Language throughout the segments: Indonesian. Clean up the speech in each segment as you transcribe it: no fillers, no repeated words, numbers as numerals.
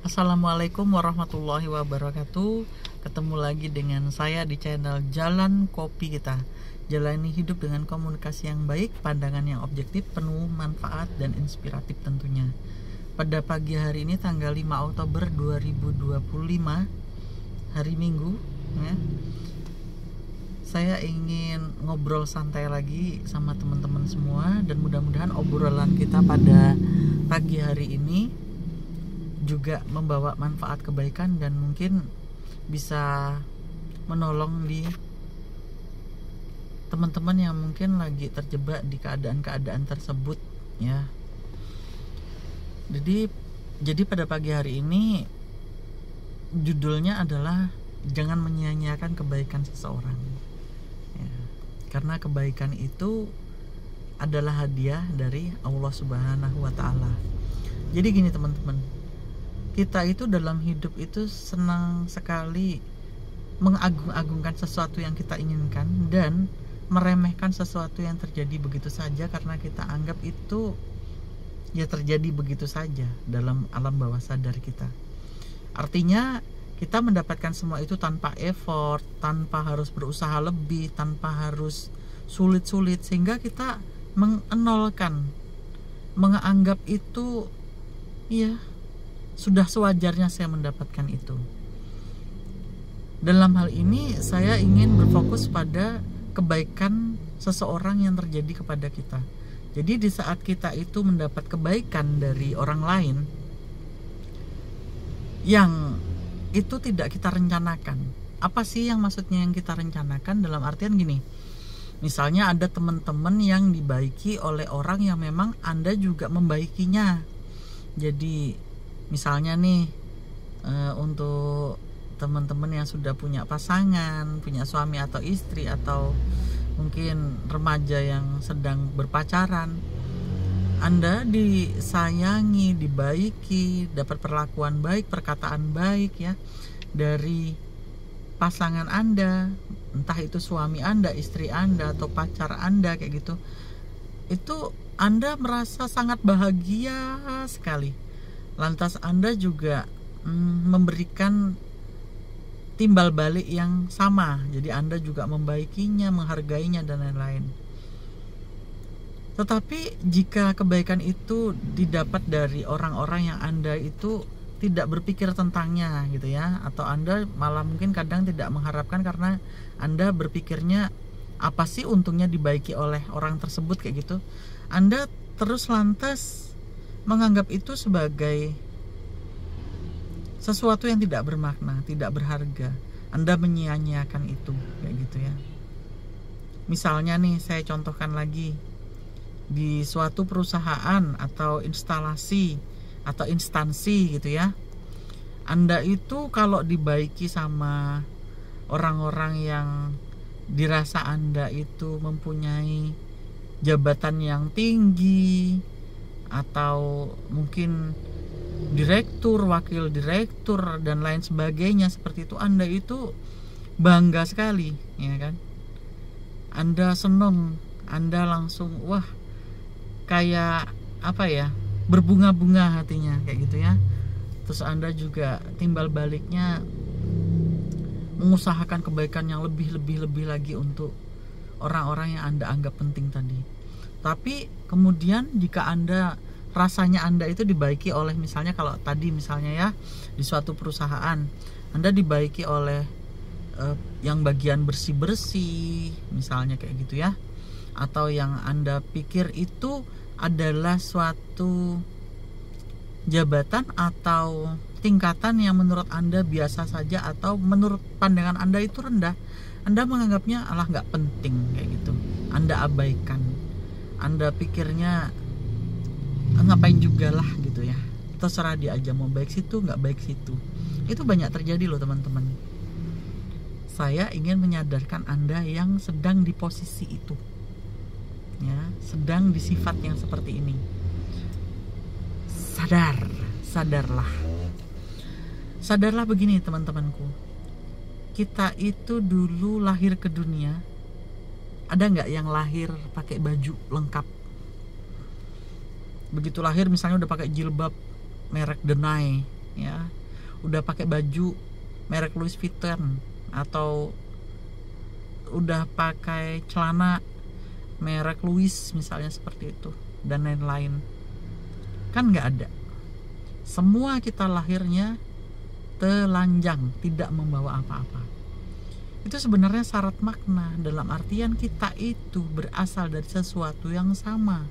Assalamualaikum warahmatullahi wabarakatuh. Ketemu lagi dengan saya di channel Jalan Kopi Kita. Jalani hidup dengan komunikasi yang baik, pandangan yang objektif, penuh manfaat dan inspiratif tentunya. Pada pagi hari ini tanggal 5 Oktober 2025, hari Minggu ya, saya ingin ngobrol santai lagi sama teman-teman semua. Dan mudah-mudahan obrolan kita pada pagi hari ini juga membawa manfaat kebaikan dan mungkin bisa menolong di teman-teman yang mungkin lagi terjebak di keadaan-keadaan tersebut ya. Jadi pada pagi hari ini judulnya adalah jangan menyia-nyiakan kebaikan seseorang ya. Karena kebaikan itu adalah hadiah dari Allah Subhanahu wa Ta'ala. Jadi gini teman-teman, kita itu dalam hidup itu senang sekali mengagung-agungkan sesuatu yang kita inginkan dan meremehkan sesuatu yang terjadi begitu saja karena kita anggap itu ya terjadi begitu saja dalam alam bawah sadar kita. Artinya kita mendapatkan semua itu tanpa effort, tanpa harus berusaha lebih, tanpa harus sulit-sulit, sehingga kita mengenolkan, menganggap itu ya sudah sewajarnya saya mendapatkan itu. Dalam hal ini saya ingin berfokus pada kebaikan seseorang yang terjadi kepada kita. Jadi di saat kita itu mendapat kebaikan dari orang lain yang itu tidak kita rencanakan. Apa sih yang maksudnya yang kita rencanakan? Dalam artian gini, misalnya ada teman-teman yang dibaiki oleh orang yang memang Anda juga membaikinya. Jadi misalnya nih untuk teman-teman yang sudah punya pasangan, punya suami atau istri, atau mungkin remaja yang sedang berpacaran, Anda disayangi, dibaiki, dapat perlakuan baik, perkataan baik ya dari pasangan Anda, entah itu suami Anda, istri Anda, atau pacar Anda kayak gitu. Itu Anda merasa sangat bahagia sekali. Lantas Anda juga memberikan timbal balik yang sama. Jadi Anda juga membaikinya, menghargainya dan lain-lain. Tetapi jika kebaikan itu didapat dari orang-orang yang Anda itu tidak berpikir tentangnya gitu ya, atau Anda malah mungkin kadang tidak mengharapkan karena Anda berpikirnya apa sih untungnya dibaiki oleh orang tersebut kayak gitu, Anda terus lantas menganggap itu sebagai sesuatu yang tidak bermakna, tidak berharga. Anda menyia-nyiakan itu kayak gitu ya. Misalnya nih, saya contohkan lagi, di suatu perusahaan atau instalasi atau instansi gitu ya, Anda itu kalau dibaiki sama orang-orang yang dirasa Anda itu mempunyai jabatan yang tinggi, atau mungkin direktur, wakil direktur dan lain sebagainya seperti itu, Anda itu bangga sekali ya kan. Anda senang, Anda langsung wah kayak apa ya, berbunga-bunga hatinya kayak gitu ya. Terus Anda juga timbal baliknya mengusahakan kebaikan yang lebih lagi untuk orang-orang yang Anda anggap penting tadi. Tapi kemudian jika Anda rasanya Anda itu dibaiki oleh, misalnya kalau tadi misalnya ya di suatu perusahaan Anda dibaiki oleh yang bagian bersih-bersih misalnya kayak gitu ya, atau yang Anda pikir itu adalah suatu jabatan atau tingkatan yang menurut Anda biasa saja atau menurut pandangan Anda itu rendah, Anda menganggapnya alah nggak penting kayak gitu, Anda abaikan, Anda pikirnya ngapain juga lah gitu ya, terserah dia aja mau baik situ nggak baik situ. Itu banyak terjadi loh teman-teman. Saya ingin menyadarkan Anda yang sedang di posisi itu ya, sedang di sifat yang seperti ini. Sadarlah begini teman-temanku, kita itu dulu lahir ke dunia, ada nggak yang lahir pakai baju lengkap? Begitu lahir misalnya udah pakai jilbab merek Denai, ya, udah pakai baju merek Louis Vuitton, atau udah pakai celana merek Louis misalnya, seperti itu, dan lain-lain. Kan nggak ada. Semua kita lahirnya telanjang, tidak membawa apa-apa. Itu sebenarnya syarat makna, dalam artian kita itu berasal dari sesuatu yang sama.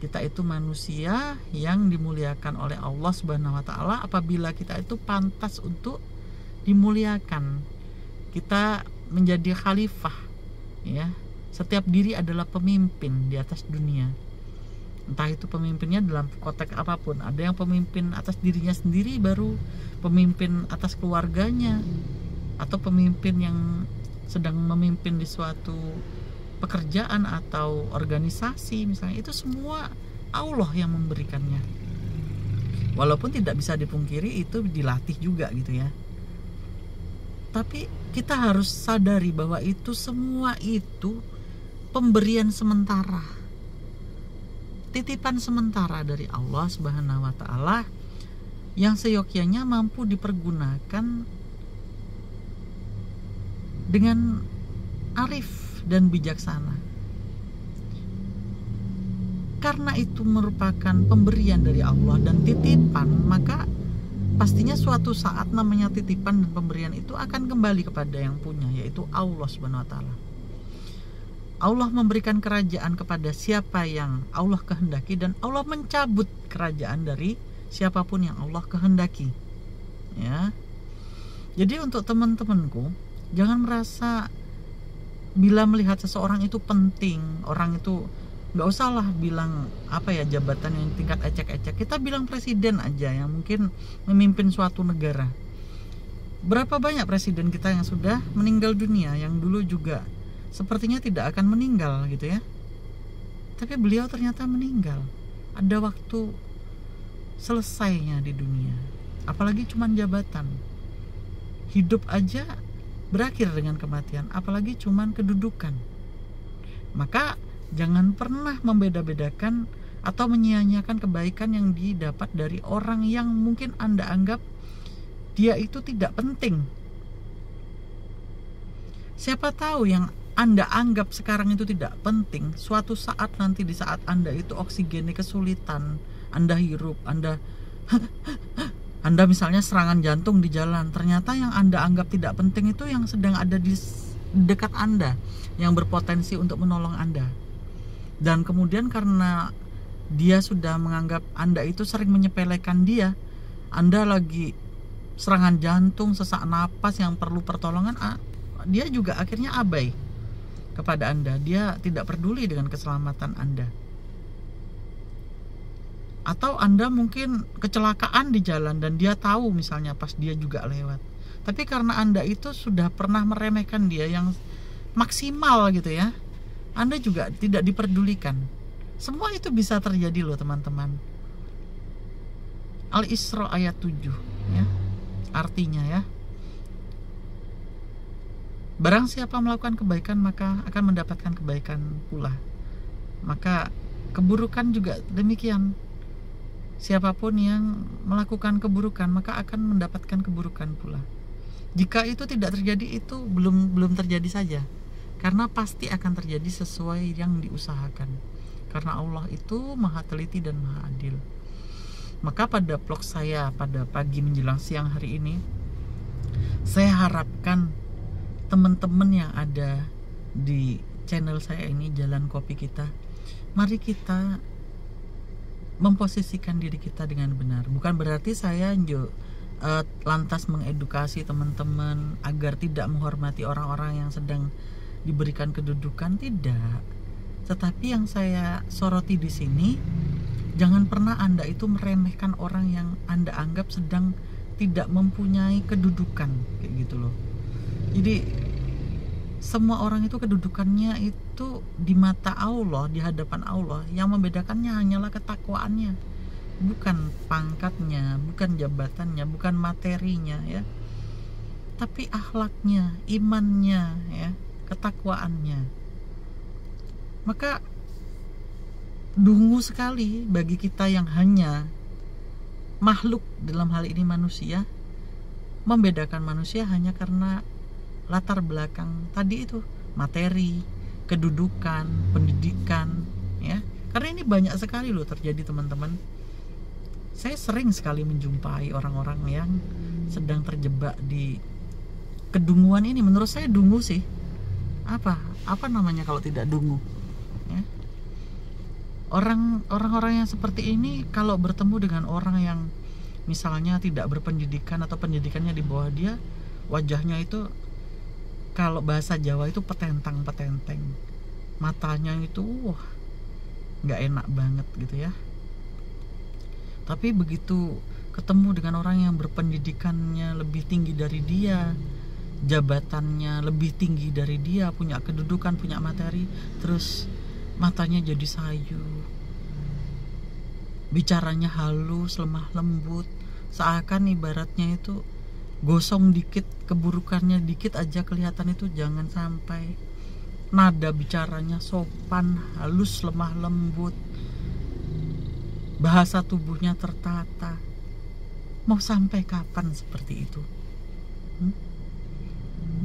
Kita itu manusia yang dimuliakan oleh Allah Subhanahu wa Ta'ala. Apabila kita itu pantas untuk dimuliakan, kita menjadi khalifah, ya. Setiap diri adalah pemimpin di atas dunia. Entah itu pemimpinnya dalam konteks apapun. Ada yang pemimpin atas dirinya sendiri, baru pemimpin atas keluarganya, atau pemimpin yang sedang memimpin di suatu pekerjaan atau organisasi misalnya. Itu semua Allah yang memberikannya. Walaupun tidak bisa dipungkiri itu dilatih juga gitu ya. Tapi kita harus sadari bahwa itu semua itu pemberian sementara, titipan sementara dari Allah Subhanahu wa Ta'ala, yang seyogyanya mampu dipergunakan dengan arif dan bijaksana. Karena itu merupakan pemberian dari Allah dan titipan, maka pastinya suatu saat namanya titipan dan pemberian itu akan kembali kepada yang punya, yaitu Allah Subhanahu wa Ta'ala. Allah memberikan kerajaan kepada siapa yang Allah kehendaki, dan Allah mencabut kerajaan dari siapapun yang Allah kehendaki, ya. Jadi untuk teman-temanku, jangan merasa bila melihat seseorang itu penting, orang itu nggak usah lah bilang apa ya, jabatan yang tingkat ecek-ecek. Kita bilang presiden aja yang mungkin memimpin suatu negara. Berapa banyak presiden kita yang sudah meninggal dunia, yang dulu juga sepertinya tidak akan meninggal gitu ya, tapi beliau ternyata meninggal. Ada waktu selesainya di dunia, apalagi cuman jabatan. Hidup aja berakhir dengan kematian, apalagi cuman kedudukan. Maka jangan pernah membeda-bedakan atau menyia-nyiakan kebaikan yang didapat dari orang yang mungkin Anda anggap dia itu tidak penting. Siapa tahu yang Anda anggap sekarang itu tidak penting, suatu saat nanti di saat Anda itu oksigennya kesulitan, Anda hirup, Anda misalnya serangan jantung di jalan, ternyata yang Anda anggap tidak penting itu yang sedang ada di dekat Anda, yang berpotensi untuk menolong Anda. Dan kemudian karena dia sudah menganggap Anda itu sering menyepelekan dia, Anda lagi serangan jantung, sesak napas yang perlu pertolongan, dia juga akhirnya abai kepada Anda. Dia tidak peduli dengan keselamatan Anda. Atau Anda mungkin kecelakaan di jalan dan dia tahu misalnya pas dia juga lewat, tapi karena Anda itu sudah pernah meremehkan dia yang maksimal gitu ya, Anda juga tidak diperdulikan. Semua itu bisa terjadi loh teman-teman. Al-Isra ayat 7 ya. Artinya ya, barang siapa melakukan kebaikan maka akan mendapatkan kebaikan pula. Maka keburukan juga demikian. Siapapun yang melakukan keburukan maka akan mendapatkan keburukan pula. Jika itu tidak terjadi, itu belum terjadi saja. Karena pasti akan terjadi sesuai yang diusahakan. Karena Allah itu maha teliti dan maha adil. Maka pada vlog saya pada pagi menjelang siang hari ini, saya harapkan teman-teman yang ada di channel saya ini, Jalan Kopi Kita, mari kita memposisikan diri kita dengan benar. Bukan berarti saya lantas mengedukasi teman-teman agar tidak menghormati orang-orang yang sedang diberikan kedudukan, tidak. Tetapi yang saya soroti di sini, jangan pernah Anda itu meremehkan orang yang Anda anggap sedang tidak mempunyai kedudukan, kayak gitu loh. Jadi semua orang itu kedudukannya itu di mata Allah, di hadapan Allah. Yang membedakannya hanyalah ketakwaannya, bukan pangkatnya, bukan jabatannya, bukan materinya ya, tapi akhlaknya, imannya ya, ketakwaannya. Maka dungu sekali bagi kita yang hanya makhluk, dalam hal ini manusia, membedakan manusia hanya karena latar belakang tadi itu, materi, kedudukan, pendidikan, ya. Karena ini banyak sekali loh terjadi, teman-teman. Saya sering sekali menjumpai orang-orang yang sedang terjebak di kedunguan ini. Menurut saya dungu sih. Apa namanya kalau tidak dungu? Ya. Orang-orang yang seperti ini kalau bertemu dengan orang yang misalnya tidak berpendidikan atau pendidikannya di bawah dia, wajahnya itu kalau bahasa Jawa itu petentang-petenteng, matanya itu nggak enak banget gitu ya. Tapi begitu ketemu dengan orang yang berpendidikannya lebih tinggi dari dia, jabatannya lebih tinggi dari dia, punya kedudukan, punya materi, terus matanya jadi sayu, bicaranya halus, lemah lembut, seakan ibaratnya itu gosong dikit, keburukannya dikit aja kelihatan, itu jangan sampai. Nada bicaranya sopan, halus, lemah lembut, bahasa tubuhnya tertata. Mau sampai kapan seperti itu?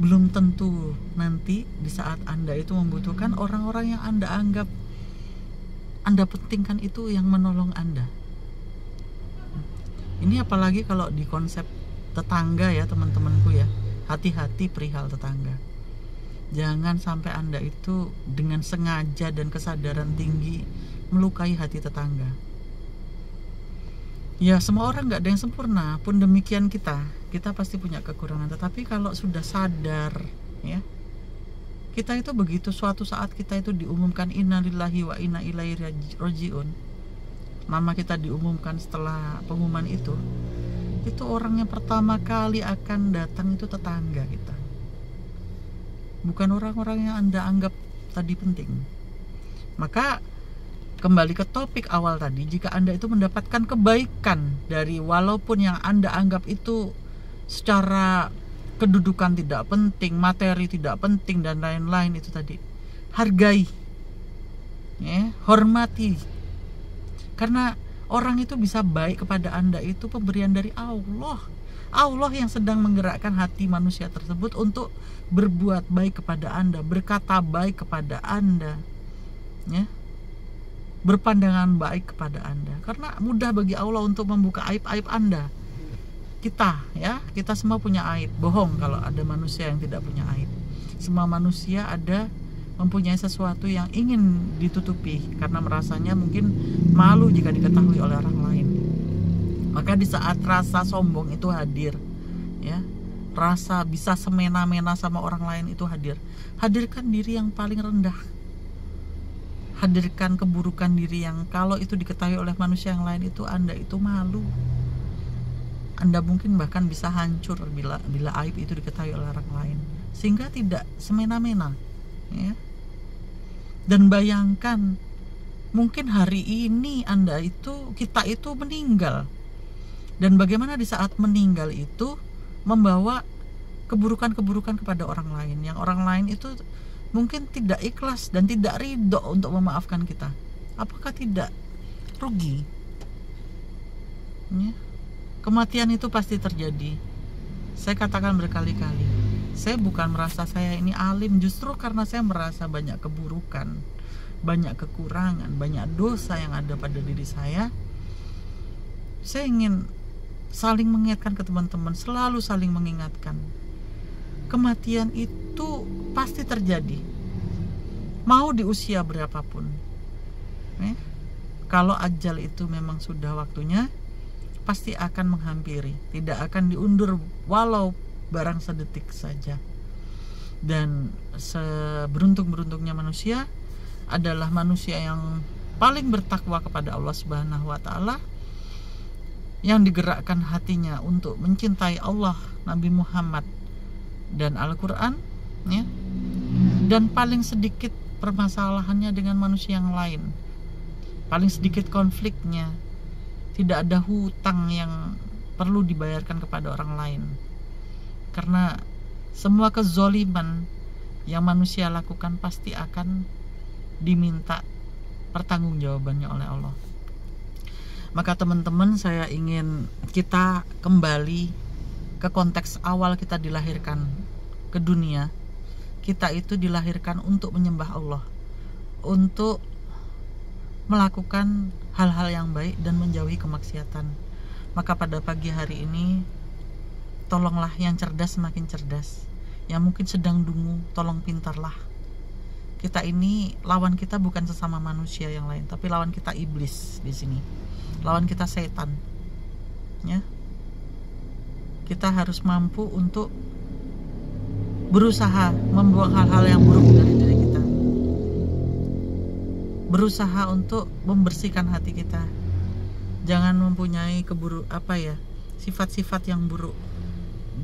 Belum tentu nanti di saat Anda itu membutuhkan, orang-orang yang Anda anggap Anda pentingkan itu yang menolong Anda. Ini apalagi kalau di konsep tetangga ya, teman-temanku ya. Hati-hati perihal tetangga. Jangan sampai Anda itu dengan sengaja dan kesadaran tinggi melukai hati tetangga. Ya, semua orang nggak ada yang sempurna, pun demikian kita pasti punya kekurangan. Tetapi kalau sudah sadar, ya, kita itu begitu suatu saat kita itu diumumkan innalillahi wa inna ilaihi rajiun, nama kita diumumkan setelah pengumuman itu orang yang pertama kali akan datang itu tetangga kita, bukan orang-orang yang Anda anggap tadi penting. Maka kembali ke topik awal tadi, jika Anda itu mendapatkan kebaikan dari walaupun yang Anda anggap itu secara kedudukan tidak penting, materi tidak penting, dan lain-lain itu tadi, hargai, ya, hormati. Karena orang itu bisa baik kepada Anda itu pemberian dari Allah. Allah yang sedang menggerakkan hati manusia tersebut untuk berbuat baik kepada Anda, berkata baik kepada Anda, ya, berpandangan baik kepada Anda. Karena mudah bagi Allah untuk membuka aib-aib Anda. Kita semua punya aib. Bohong kalau ada manusia yang tidak punya aib. Semua manusia mempunyai sesuatu yang ingin ditutupi karena merasanya mungkin malu jika diketahui oleh orang lain. Maka di saat rasa sombong itu hadir, ya, rasa bisa semena-mena sama orang lain itu hadir, hadirkan diri yang paling rendah. Hadirkan keburukan diri yang kalau itu diketahui oleh manusia yang lain itu Anda itu malu. Anda mungkin bahkan bisa hancur bila aib itu diketahui oleh orang lain, sehingga tidak semena-mena, ya. Dan bayangkan, mungkin hari ini kita itu meninggal, dan bagaimana di saat meninggal itu membawa keburukan-keburukan kepada orang lain, yang orang lain itu mungkin tidak ikhlas dan tidak ridho untuk memaafkan kita. Apakah tidak rugi? Ya. Kematian itu pasti terjadi. Saya katakan berkali-kali, saya bukan merasa saya ini alim, justru karena saya merasa banyak keburukan, banyak kekurangan, banyak dosa yang ada pada diri saya. Saya ingin saling mengingatkan ke teman-teman, selalu saling mengingatkan. Kematian itu pasti terjadi, mau di usia berapapun. Kalau ajal itu memang sudah waktunya, pasti akan menghampiri, tidak akan diundur walau barang sedetik saja. Dan seberuntung-beruntungnya manusia adalah manusia yang paling bertakwa kepada Allah Subhanahu wa Ta'ala, yang digerakkan hatinya untuk mencintai Allah, Nabi Muhammad, dan Al-Quran, ya. Dan paling sedikit permasalahannya dengan manusia yang lain, paling sedikit konfliknya, tidak ada hutang yang perlu dibayarkan kepada orang lain. Karena semua kezoliman yang manusia lakukan pasti akan diminta pertanggungjawabannya oleh Allah. Maka teman-teman, saya ingin kita kembali ke konteks awal kita dilahirkan ke dunia. Kita itu dilahirkan untuk menyembah Allah, untuk melakukan hal-hal yang baik dan menjauhi kemaksiatan. Maka pada pagi hari ini, tolonglah yang cerdas semakin cerdas, yang mungkin sedang dungu, tolong pintarlah. Kita ini, lawan kita bukan sesama manusia yang lain, tapi lawan kita iblis di sini. Lawan kita setan. Ya. Kita harus mampu untuk berusaha membuang hal-hal yang buruk dari diri kita. Berusaha untuk membersihkan hati kita. Jangan mempunyai sifat-sifat yang buruk.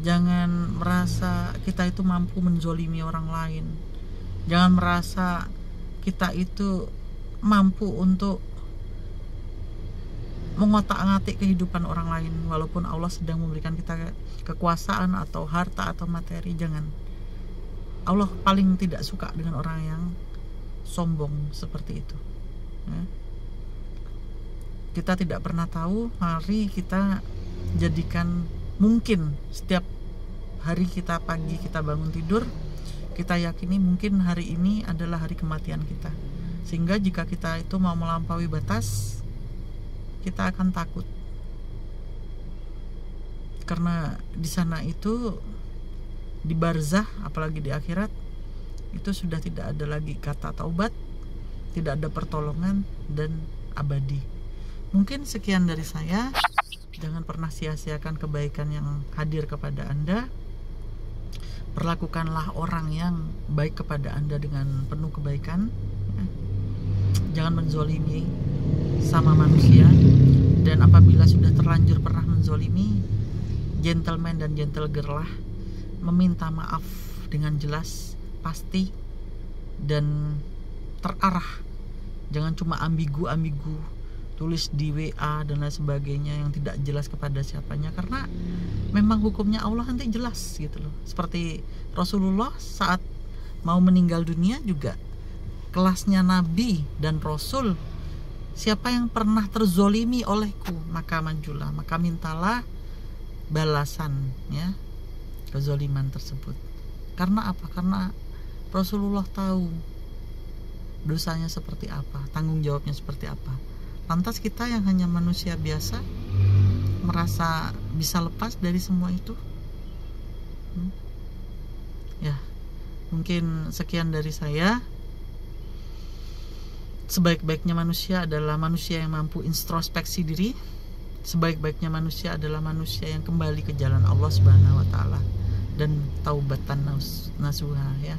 Jangan merasa kita itu mampu menzolimi orang lain. Jangan merasa kita itu mampu untuk mengotak-ngatik kehidupan orang lain, walaupun Allah sedang memberikan kita kekuasaan atau harta atau materi. Jangan. Allah paling tidak suka dengan orang yang sombong seperti itu. Ya. Kita tidak pernah tahu. Mari kita jadikan, mungkin setiap hari kita pagi kita bangun tidur, kita yakini mungkin hari ini adalah hari kematian kita, sehingga jika kita itu mau melampaui batas, kita akan takut, karena di sana itu, di barzah, apalagi di akhirat, itu sudah tidak ada lagi kata taubat, tidak ada pertolongan, dan abadi. Mungkin sekian dari saya. Jangan pernah sia-siakan kebaikan yang hadir kepada Anda. Perlakukanlah orang yang baik kepada Anda dengan penuh kebaikan. Jangan menzolimi sama manusia. Dan apabila sudah terlanjur pernah menzolimi, gentleman dan gentle girl lah, meminta maaf dengan jelas, pasti, dan terarah. Jangan cuma ambigu-ambigu, tulis di WA dan lain sebagainya yang tidak jelas kepada siapanya, karena memang hukumnya Allah nanti jelas gitu loh. Seperti Rasulullah saat mau meninggal dunia juga, kelasnya Nabi dan Rasul, siapa yang pernah terzolimi olehku, maka majulah, maka mintalah balasan ya kezoliman tersebut. Karena apa? Karena Rasulullah tahu dosanya seperti apa, tanggung jawabnya seperti apa. Lantas kita yang hanya manusia biasa merasa bisa lepas dari semua itu? Ya, mungkin sekian dari saya. Sebaik-baiknya manusia adalah manusia yang mampu introspeksi diri. Sebaik-baiknya manusia adalah manusia yang kembali ke jalan Allah Subhanahu wa taala dan taubatan nasuha ya.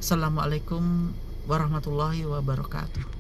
Assalamualaikum warahmatullahi wabarakatuh.